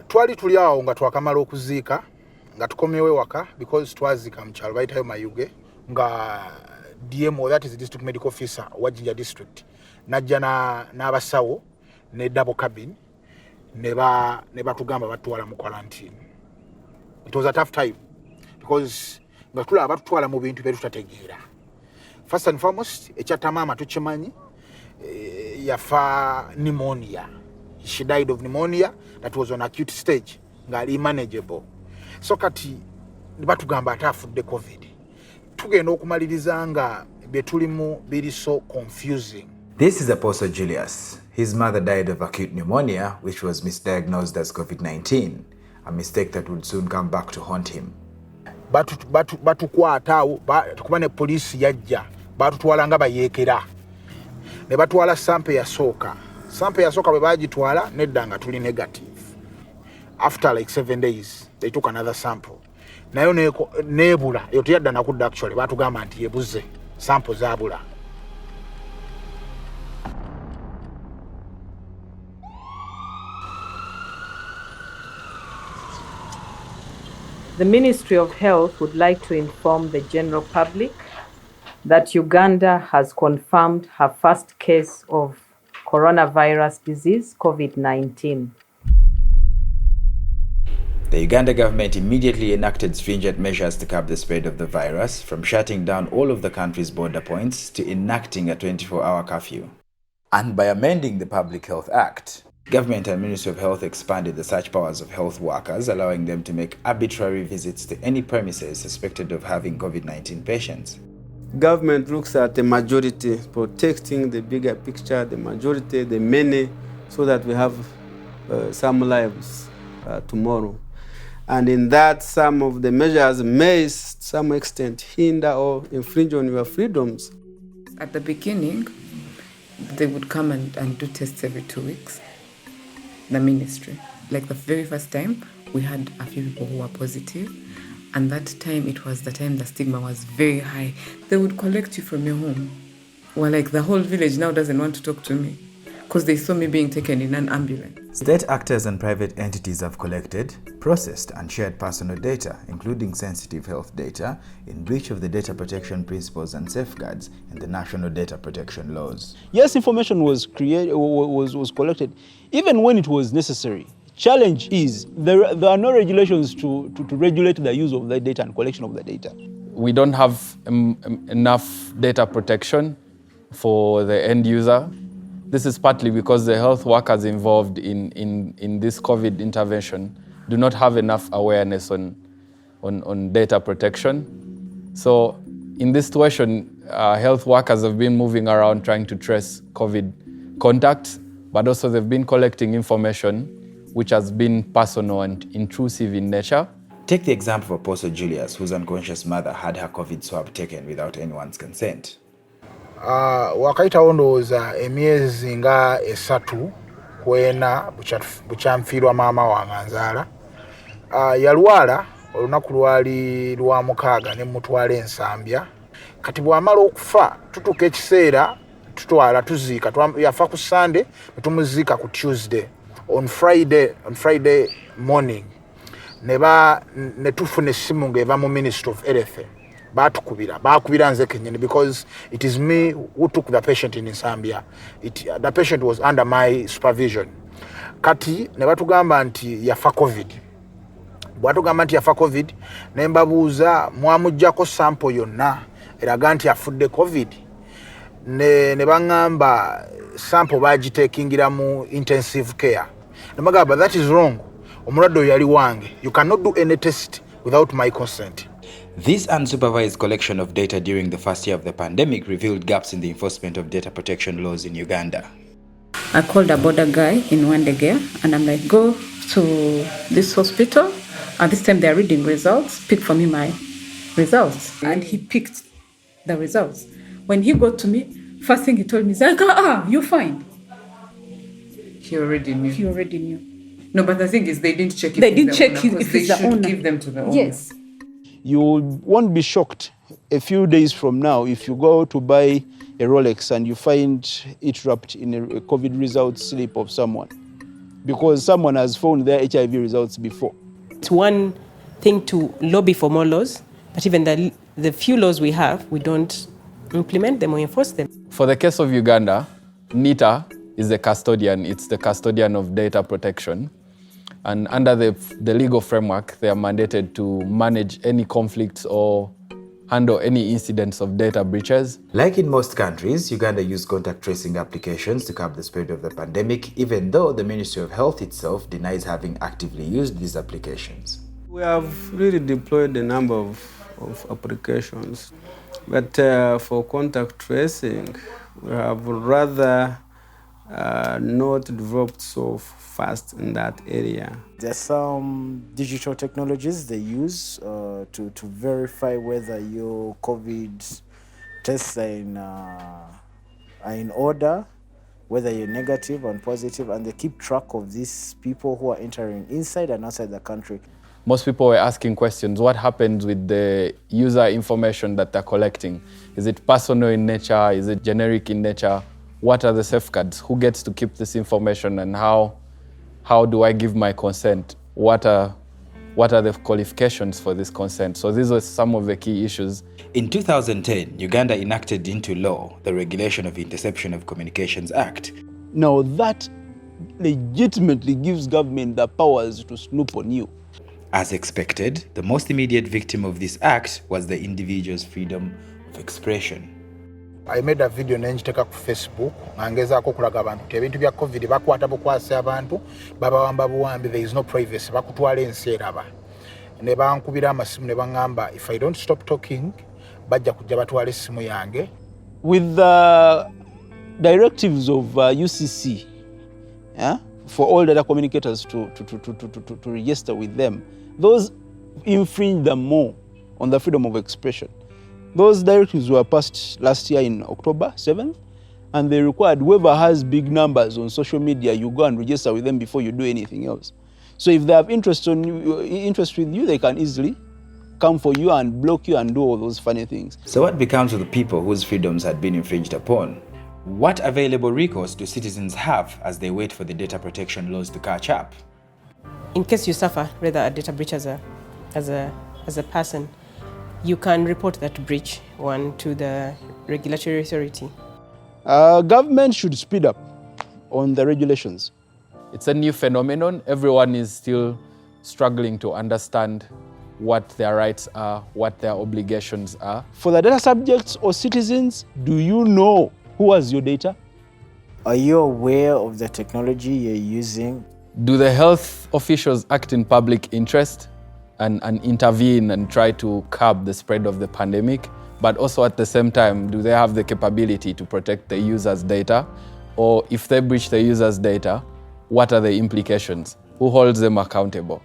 twali tuli awo nga twakamala okuziika nga tukomyewo waka because twazika mu kyalo bayitayo Mayuge nga DMO, that is the district medical officer wa Jinja district, najja n'abasawo ne double cabin ne batugamba batwala mu quarantine. It was a tough time because nga tulaba batutwala mu bintu bye tutategeera. First and foremost, ekyatamaama tukimanyi yafa pneumonia. She died of pneumonia that was on acute stage ngali manageable. So kati batugamba atafudde COVID. Tugenda okumaliriza nga betulimu biri so confusing. This is Apostle Julius. His mother died of acute pneumonia, which was misdiagnosed as COVID-19, a mistake that would soon come back to haunt him. Batukwata tukuba ne police yajja batutwala nga bayeekera ne batwala sample yasooka bwe bagitwala nedda nga tuli negative. After like 7 days they took another sample nayo nebula eyo teyadda nakudda actually batugamba nti yebuze sample zabula. The Ministry of Health would like to inform the general public that Uganda has confirmed her first case of coronavirus disease, COVID-19. The Uganda government immediately enacted stringent measures to curb the spread of the virus, from shutting down all of the country's border points to enacting a 24-hour curfew. And by amending the Public Health Act, Government and Ministry of Health expanded the search powers of health workers, allowing them to make arbitrary visits to any premises suspected of having COVID-19 patients. Government looks at the majority, protecting the bigger picture, the majority, the many, so that we have some lives tomorrow. And in that, some of the measures may, to some extent, hinder or infringe on your freedoms. At the beginning, they would come and do tests every 2 weeks. The ministry. Like the very first time, we had a few people who were positive, and that time it was the time the stigma was very high. They would collect you from your home. Well, like the whole village now doesn't want to talk to me because they saw me being taken in an ambulance. State actors and private entities have collected, processed, and shared personal data, including sensitive health data, in breach of the data protection principles and safeguards in the national data protection laws. Yes, information was collected, even when it was necessary. Challenge is there are no regulations to regulate the use of the data and collection of the data. We don't have enough data protection for the end user. This is partly because the health workers involved in this COVID intervention do not have enough awareness on data protection. So in this situation, health workers have been moving around trying to trace COVID contacts, but also they've been collecting information which has been personal and intrusive in nature. Take the example of Apostle Julius, whose unconscious mother had her COVID swab taken without anyone's consent. Wakaitawo ndowooza emyezi nga 3 kwena bukyamfiirwa maama wange anzaala. Yalwala olunaku lwali lwa 6 ne mutwala ensambya. Kati bw'amala okufa tutuuka ekiseera tutwala tuziika. Yafa ku Sunday tumuziika ku Tuesday. On Friday morning ne tufuna essimu ng'eva mu Ministry of Health. Bakubira nze kenyini because it is me who took the patient in Zambia. The patient was under my supervision. Kati ne batugamba nti yafa COVID. Bwatugamba nti yafa COVID ne mbabuuza mwamuggyako sample yonna eraga nti afudde COVID. Ne bangamba sample bagitekingira mu intensive care. Ne bagamba that is wrong. Omulwadde oyo yali wange. You cannot do any test without my consent. This unsupervised collection of data during the first year of the pandemic revealed gaps in the enforcement of data protection laws in Uganda. I called a border guy in Wandegea and I'm like, go to this hospital. And this time they're reading results. Pick for me my results. And he picked the results. When he got to me, first thing he told me is like, you're fine. He already knew. No, but the thing is they didn't check if they didn't check if they it's the should owner. give them to the owner. Yes. You won't be shocked a few days from now if you go to buy a Rolex and you find it wrapped in a COVID result slip of someone. because someone has found their HIV results before. It's one thing to lobby for more laws, but even the few laws we have, we don't implement them or enforce them. For the case of Uganda, NITA is the custodian. It's the custodian of data protection. And under the legal framework, they are mandated to manage any conflicts or handle any incidents of data breaches. Like in most countries, Uganda used contact tracing applications to curb the spread of the pandemic, even though the Ministry of Health itself denies having actively used these applications. We have really deployed a number of applications, but for contact tracing, we have rather not developed so fast in that area. There are some digital technologies they use to verify whether your COVID tests are in order, whether you're negative and positive, and they keep track of these people who are entering inside and outside the country. Most people were asking questions, what happens with the user information that they're collecting? Is it personal in nature? Is it generic in nature? What are the safeguards? Who gets to keep this information, and how do I give my consent? What are the qualifications for this consent? So these are some of the key issues. In 2010, Uganda enacted into law the Regulation of Interception of Communications Act. Now that legitimately gives government the powers to snoop on you. As expected, the most immediate victim of this act was the individual's freedom of expression. I made a video nenjiteka ku Facebook ngezaako kulaga abantu nti ebintu bya COVID bakwata bukwasa abantu babawamba buwambi, there is no privacy, bakutwala ensi eraba. Ne bankubira amasimu ne bangamba, if I don't stop talking bajja kujja batwala essimu yange. With the directives of UCC, for all data communicators to register with them, those infringe them more on the freedom of expression. Those directives were passed last year in October 7th, and they required whoever has big numbers on social media, you go and register with them before you do anything else. So if they have interest with you, they can easily come for you and block you and do all those funny things. So what becomes of the people whose freedoms had been infringed upon? What available recourse do citizens have as they wait for the data protection laws to catch up? In case you suffer, rather a data breach as a person, you can report that breach to the regulatory authority. Government should speed up on the regulations. It's a new phenomenon. Everyone is still struggling to understand what their rights are, what their obligations are. For the data subjects or citizens, do you know who has your data? Are you aware of the technology you're using? Do the health officials act in public interest and intervene and try to curb the spread of the pandemic? But also at the same time, do they have the capability to protect the user's data? Or if they breach the user's data, what are the implications? Who holds them accountable?